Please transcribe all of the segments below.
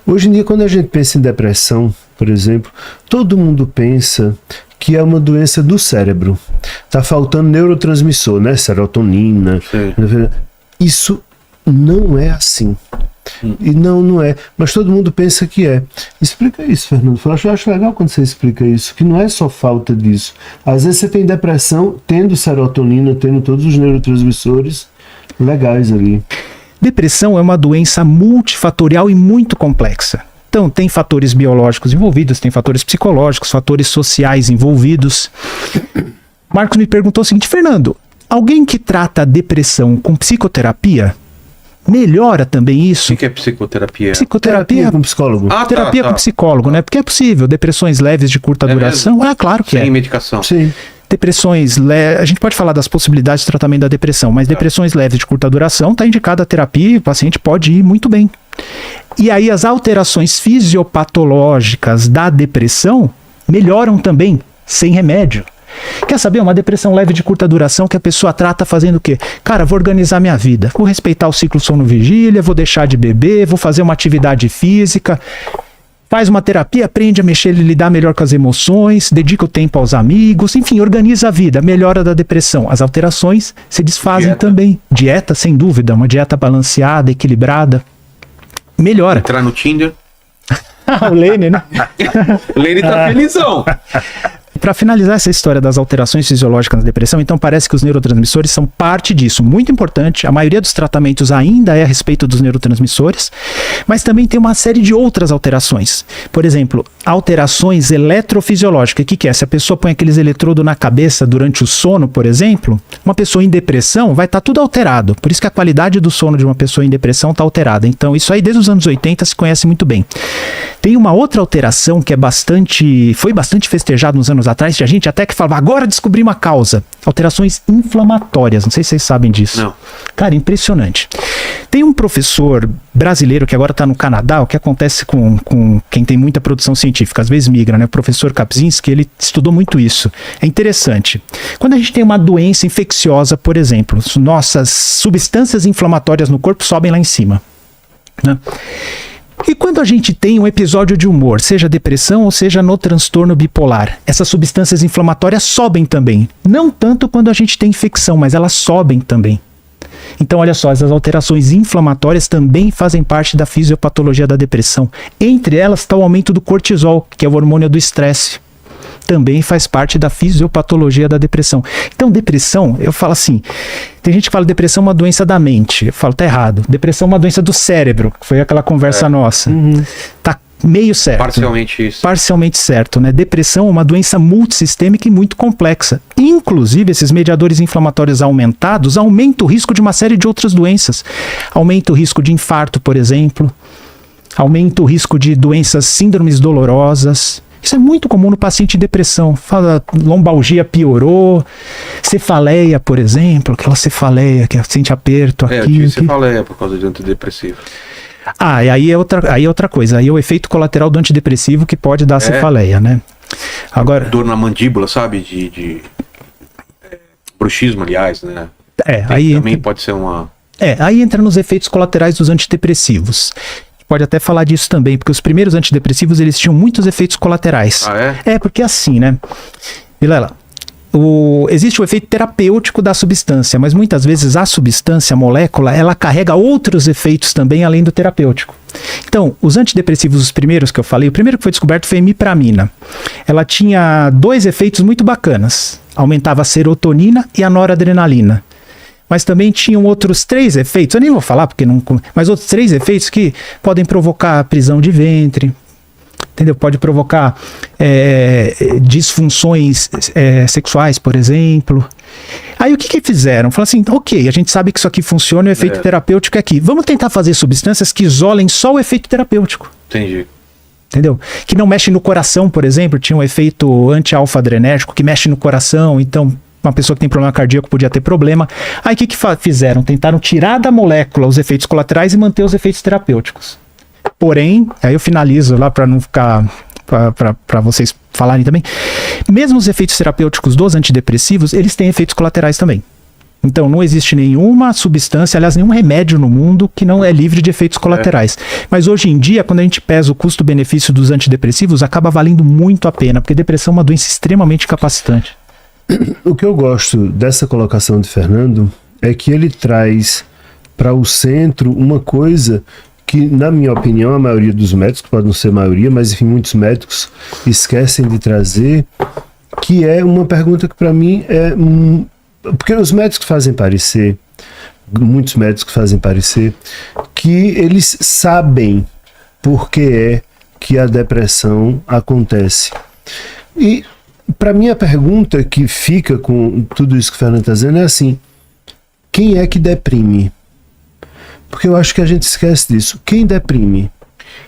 Hoje em dia, quando a gente pensa em depressão, por exemplo, todo mundo pensa que é uma doença do cérebro. Tá faltando neurotransmissor, né? Serotonina. Sim. Isso não é assim. E não é. Mas todo mundo pensa que é. Explica isso, Fernando. Eu acho legal quando você explica isso, que não é só falta disso. Às vezes você tem depressão, tendo serotonina, tendo todos os neurotransmissores legais ali. Depressão é uma doença multifatorial e muito complexa. Então, tem fatores biológicos envolvidos, tem fatores psicológicos, fatores sociais envolvidos. Marcos me perguntou o seguinte: Fernando, alguém que trata a depressão com psicoterapia, melhora também isso? O que é psicoterapia? Psicoterapia com psicólogo. Terapia com psicólogo, né? Porque é possível. Depressões leves de curta duração. Mesmo? Claro que Sem medicação. Sim. Depressões leves, a gente pode falar das possibilidades de tratamento da depressão, mas depressões leves de curta duração, está indicada a terapia e o paciente pode ir muito bem. E aí as alterações fisiopatológicas da depressão melhoram também, sem remédio. Quer saber? Uma depressão leve de curta duração que a pessoa trata fazendo o quê? Cara, vou organizar minha vida, vou respeitar o ciclo sono-vigília, vou deixar de beber, vou fazer uma atividade física. Faz uma terapia, aprende a mexer e lidar melhor com as emoções, dedica o tempo aos amigos, enfim, organiza a vida, melhora da depressão. As alterações se desfazem também. Dieta, sem dúvida, uma dieta balanceada, equilibrada, melhora. Entrar no Tinder. O Lene, né? O Lene tá felizão. Para finalizar essa história das alterações fisiológicas na depressão, então parece que os neurotransmissores são parte disso, muito importante. A maioria dos tratamentos ainda é a respeito dos neurotransmissores, mas também tem uma série de outras alterações. Por exemplo, alterações eletrofisiológicas. O que é? Se a pessoa põe aqueles eletrodos na cabeça durante o sono, por exemplo, uma pessoa em depressão vai estar tudo alterado. Por isso que a qualidade do sono de uma pessoa em depressão está alterada. Então isso aí desde os anos 80 se conhece muito bem. Tem uma outra alteração que foi bastante festejada nos anos atrás, que a gente até que falava, agora descobri uma causa. Alterações inflamatórias, não sei se vocês sabem disso. Não. Cara, impressionante. Tem um professor brasileiro que agora está no Canadá, o que acontece com quem tem muita produção científica, às vezes migra, né? O professor Kapczynski, ele estudou muito isso. É interessante. Quando a gente tem uma doença infecciosa, por exemplo, nossas substâncias inflamatórias no corpo sobem lá em cima, né? E quando a gente tem um episódio de humor, seja depressão ou seja no transtorno bipolar, essas substâncias inflamatórias sobem também. Não tanto quando a gente tem infecção, mas elas sobem também. Então, olha só, essas alterações inflamatórias também fazem parte da fisiopatologia da depressão. Entre elas está o aumento do cortisol, que é o hormônio do estresse. Também faz parte da fisiopatologia da depressão. Então, depressão, eu falo assim, tem gente que fala depressão é uma doença da mente. Eu falo, tá errado. Depressão é uma doença do cérebro, que foi aquela conversa nossa. Tá meio certo. Parcialmente isso. Parcialmente certo, né? Depressão é uma doença multissistêmica e muito complexa. Inclusive, esses mediadores inflamatórios aumentados aumentam o risco de uma série de outras doenças. Aumenta o risco de infarto, por exemplo. Aumenta o risco de doenças, síndromes dolorosas. Isso é muito comum no paciente em depressão. Fala, lombalgia piorou, cefaleia, por exemplo, aquela cefaleia que sente aperto aqui. Eu tive cefaleia por causa de antidepressivo. E aí é outra coisa. Aí é o efeito colateral do antidepressivo que pode dar cefaleia, né? Agora, dor na mandíbula, sabe? De bruxismo, aliás, né? Aí também pode ser uma... aí entra nos efeitos colaterais dos antidepressivos. Pode até falar disso também, porque os primeiros antidepressivos, eles tinham muitos efeitos colaterais. Ah, é? Porque assim, né? Vilela, existe o efeito terapêutico da substância, mas muitas vezes a substância, a molécula, ela carrega outros efeitos também, além do terapêutico. Então, os antidepressivos, os primeiros que eu falei, o primeiro que foi descoberto foi a imipramina. Ela tinha 2 efeitos muito bacanas. Aumentava a serotonina e a noradrenalina. Mas também tinham outros 3 efeitos, eu nem vou falar porque não... Mas outros 3 efeitos que podem provocar prisão de ventre, entendeu? Pode provocar disfunções sexuais, por exemplo. Aí o que fizeram? Falaram assim, ok, a gente sabe que isso aqui funciona e o efeito terapêutico é aqui. Vamos tentar fazer substâncias que isolem só o efeito terapêutico. Entendi. Entendeu? Que não mexe no coração, por exemplo, tinha um efeito anti-alfa-adrenérgico que mexe no coração, então... Uma pessoa que tem problema cardíaco podia ter problema. Aí o que fizeram? Tentaram tirar da molécula os efeitos colaterais e manter os efeitos terapêuticos. Porém, aí eu finalizo lá para não ficar... para vocês falarem também. Mesmo os efeitos terapêuticos dos antidepressivos, eles têm efeitos colaterais também. Então, não existe nenhuma substância, aliás, nenhum remédio no mundo que não é livre de efeitos colaterais. Mas hoje em dia, quando a gente pesa o custo-benefício dos antidepressivos, acaba valendo muito a pena, porque depressão é uma doença extremamente capacitante. O que eu gosto dessa colocação de Fernando é que ele traz para o centro uma coisa que, na minha opinião, a maioria dos médicos, pode não ser a maioria, mas enfim, muitos médicos esquecem de trazer, que é uma pergunta que para mim é... Porque os médicos fazem parecer, muitos médicos fazem parecer, que eles sabem por que é que a depressão acontece. E para mim a pergunta que fica com tudo isso que o Fernando está dizendo é assim: quem é que deprime? Porque eu acho que a gente esquece disso. Quem deprime?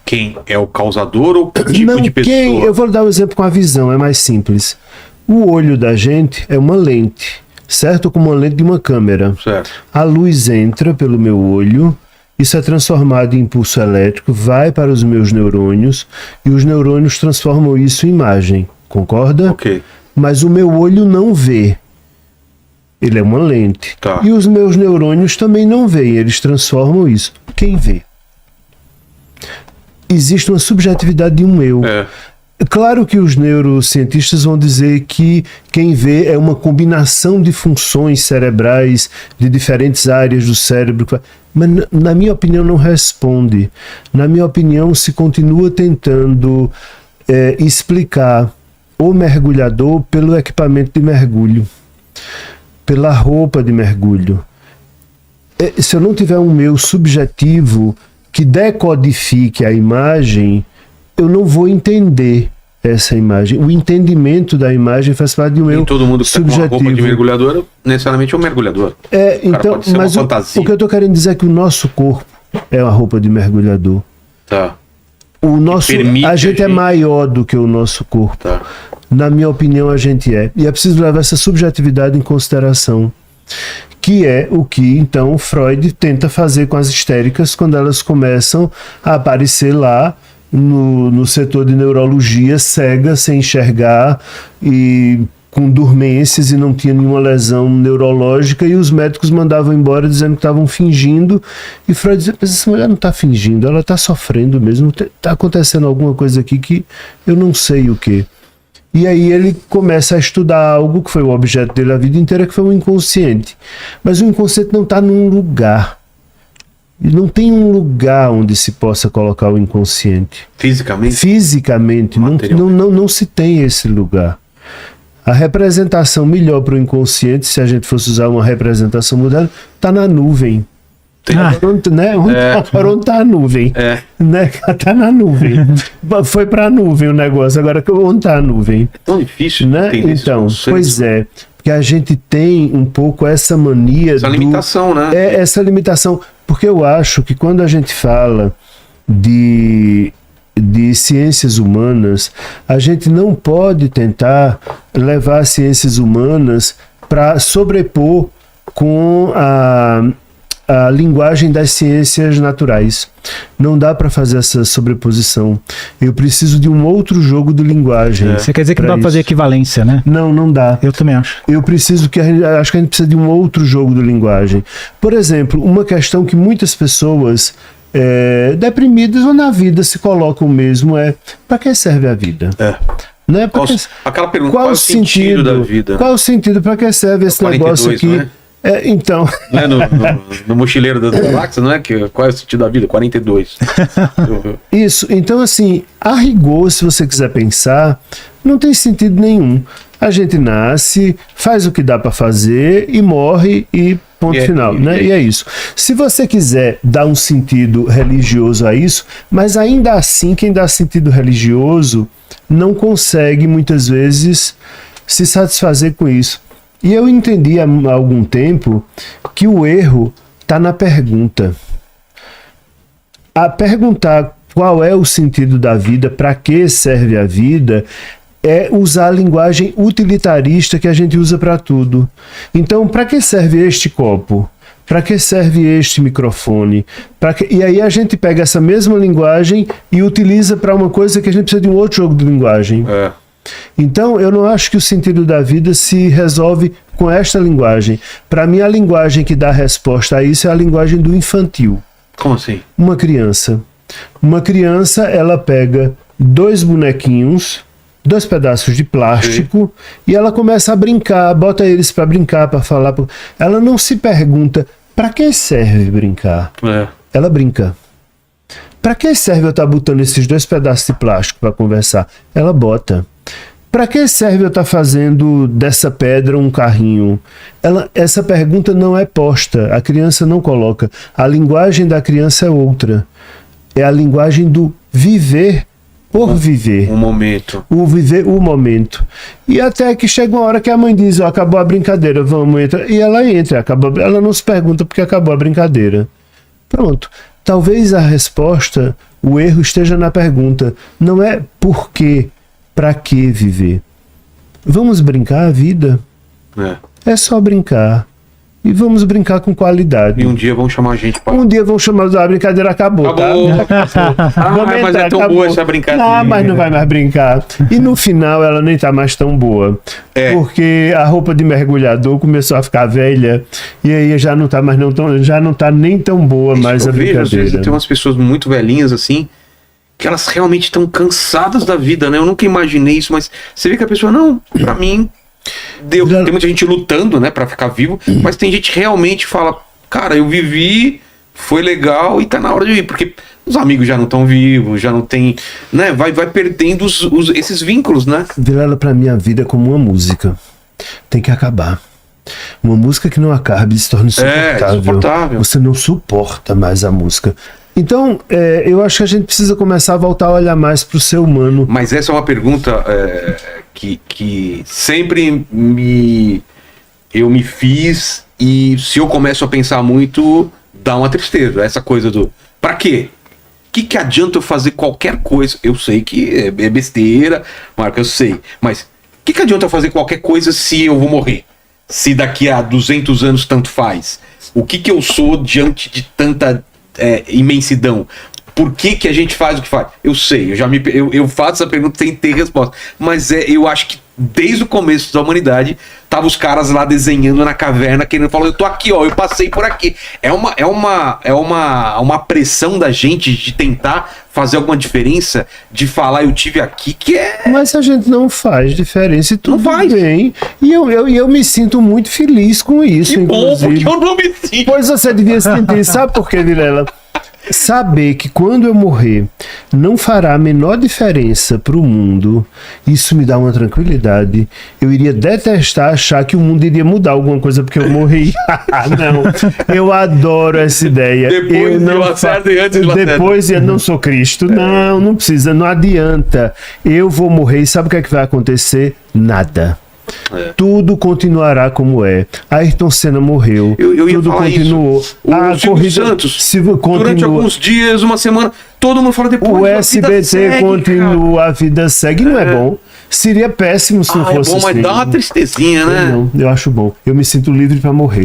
Quem é o causador ou que tipo Não, de pessoa? eu vou dar um exemplo com a visão, é mais simples. O olho da gente é uma lente, certo? Como uma lente de uma câmera. Certo. A luz entra pelo meu olho, isso é transformado em impulso elétrico, vai para os meus neurônios e os neurônios transformam isso em imagem. Concorda? Ok. Mas o meu olho não vê. Ele é uma lente. Tá. E os meus neurônios também não veem, eles transformam isso. Quem vê? Existe uma subjetividade de um eu. Claro que os neurocientistas vão dizer que quem vê é uma combinação de funções cerebrais de diferentes áreas do cérebro, mas na minha opinião não responde. Na minha opinião se continua tentando explicar o mergulhador pelo equipamento de mergulho, pela roupa de mergulho. Se eu não tiver um eu subjetivo que decodifique a imagem, eu não vou entender essa imagem. O entendimento da imagem faz parte de um eu subjetivo. Todo mundo que está com uma roupa de mergulhador, necessariamente é um mergulhador. Então, pode ser mas uma fantasia. o que eu estou querendo dizer é que o nosso corpo é uma roupa de mergulhador. Tá. A gente é maior do que o nosso corpo. Tá. Na minha opinião, a gente é. E é preciso levar essa subjetividade em consideração. Que é o que, então, Freud tenta fazer com as histéricas quando elas começam a aparecer lá no setor de neurologia, cega, sem enxergar e com dormências e não tinha nenhuma lesão neurológica, e os médicos mandavam embora dizendo que estavam fingindo, e Freud dizia: mas essa mulher não está fingindo, ela está sofrendo mesmo, está acontecendo alguma coisa aqui que eu não sei o que. E aí ele começa a estudar algo que foi o objeto dele a vida inteira, que foi o inconsciente. Mas o inconsciente não está num lugar. E não tem um lugar onde se possa colocar o inconsciente. Fisicamente? Fisicamente, não se tem esse lugar. A representação melhor para o inconsciente, se a gente fosse usar uma representação moderna, está na nuvem. Onde está a nuvem? Né? Está na nuvem. Foi para a nuvem o negócio, agora onde está a nuvem? É tão difícil, né? Então, pois é, porque a gente tem um pouco essa mania, essa limitação, né? Essa limitação, porque eu acho que quando a gente fala de ciências humanas, a gente não pode tentar levar as ciências humanas para sobrepor com a linguagem das ciências naturais. Não dá para fazer essa sobreposição. Eu preciso de um outro jogo de linguagem. Você quer dizer que não dá para fazer equivalência, né? Não dá. Eu também acho. Eu preciso acho que a gente precisa de um outro jogo de linguagem. Por exemplo, uma questão que muitas pessoas deprimidas ou na vida se colocam mesmo é: para que serve a vida? Né? Aquela pergunta: qual é o sentido da vida? Qual é o sentido? Para que serve esse 42, negócio aqui? Né? Então. Não é no Mochileiro das Galáxias, não é? Qual é o sentido da vida? 42. Isso. Então, assim, a rigor, se você quiser pensar, não tem sentido nenhum. A gente nasce, faz o que dá para fazer e morre e ponto final, né? E é isso. Se você quiser dar um sentido religioso a isso, mas ainda assim, quem dá sentido religioso não consegue, muitas vezes, se satisfazer com isso. E eu entendi há algum tempo que o erro está na pergunta. A perguntar qual é o sentido da vida, para que serve a vida, é usar a linguagem utilitarista que a gente usa para tudo. Então, para que serve este copo? Para que serve este microfone? E aí a gente pega essa mesma linguagem e utiliza para uma coisa que a gente precisa de um outro jogo de linguagem. Então, eu não acho que o sentido da vida se resolve com esta linguagem. Para mim, a linguagem que dá resposta a isso é a linguagem do infantil. Como assim? Uma criança, ela pega 2 bonequinhos, 2 pedaços de plástico, e ela começa a brincar, bota eles para brincar, para falar. Ela não se pergunta, para que serve brincar? Ela brinca. Para que serve eu estar botando esses 2 pedaços de plástico para conversar? Ela bota. Para que serve eu estar fazendo dessa pedra um carrinho? Essa pergunta não é posta, a criança não coloca. A linguagem da criança é outra. É a linguagem do viver por viver. Um momento. O viver o momento. E até que chega uma hora que a mãe diz, acabou a brincadeira, vamos, entra. E ela entra, ela não se pergunta porque acabou a brincadeira. Pronto. Talvez a resposta, o erro esteja na pergunta. Não é por quê, para que viver. Vamos brincar a vida? É só brincar. E vamos brincar com qualidade. E um dia vão chamar a gente para... Um dia vão chamar, a brincadeira acabou, tá? Mas é tão boa essa brincadeira. Mas não vai mais brincar. E no final ela nem tá mais tão boa. Porque a roupa de mergulhador começou a ficar velha e aí já não tá mais já não tá nem tão boa mais a brincadeira. Às vezes tem umas pessoas muito velhinhas assim, que elas realmente estão cansadas da vida, né? Eu nunca imaginei isso, mas você vê que a pessoa, não, pra mim... Tem muita gente lutando, né, pra ficar vivo, mas tem gente que realmente fala, cara, eu vivi, foi legal e tá na hora de ir, porque os amigos já não estão vivos, já não tem, né, vai perdendo esses vínculos, né? Vilela, pra mim a vida é como uma música, tem que acabar. Uma música que não acabe se torna insuportável. Você não suporta mais a música. Então, eu acho que a gente precisa começar a voltar a olhar mais pro ser humano. Mas essa é uma pergunta que sempre eu me fiz, e se eu começo a pensar muito, dá uma tristeza. Essa coisa do, pra quê? O que adianta eu fazer qualquer coisa? Eu sei que é besteira, Marco, eu sei. Mas o que adianta eu fazer qualquer coisa se eu vou morrer? Se daqui a 200 anos tanto faz? O que eu sou diante de tanta imensidão? Por que a gente faz o que faz? Eu sei, eu faço essa pergunta sem ter resposta. Mas eu acho que desde o começo da humanidade, tava os caras lá desenhando na caverna, querendo falar, eu tô aqui, ó, eu passei por aqui. É uma pressão da gente de tentar fazer alguma diferença, de falar, eu tive aqui, que é... Mas a gente não faz diferença e tudo não faz. Bem. E eu me sinto muito feliz com isso, que inclusive. Bom, porque eu não me sinto. Pois você devia se sentir, sabe por quê, Vilela? Saber que quando eu morrer não fará a menor diferença para o mundo, isso me dá uma tranquilidade. Eu iria detestar achar que o mundo iria mudar alguma coisa porque eu morri. Não, eu adoro essa ideia. Depois de Lacerda e antes de Lacerda. Depois eu não sou Cristo. Não precisa, não adianta. Eu vou morrer e sabe o que é que vai acontecer? Nada. Tudo continuará como é. Ayrton Senna morreu. Eu ia tudo falar continuou. Isso. O Silvio Santos, durante alguns dias, uma semana, todo mundo fala depois. O SBT continua, cara. A vida segue. Não é bom. Seria péssimo se não fosse bom, assim. Mas dá uma tristezinha, né? Não, eu acho bom. Eu me sinto livre para morrer.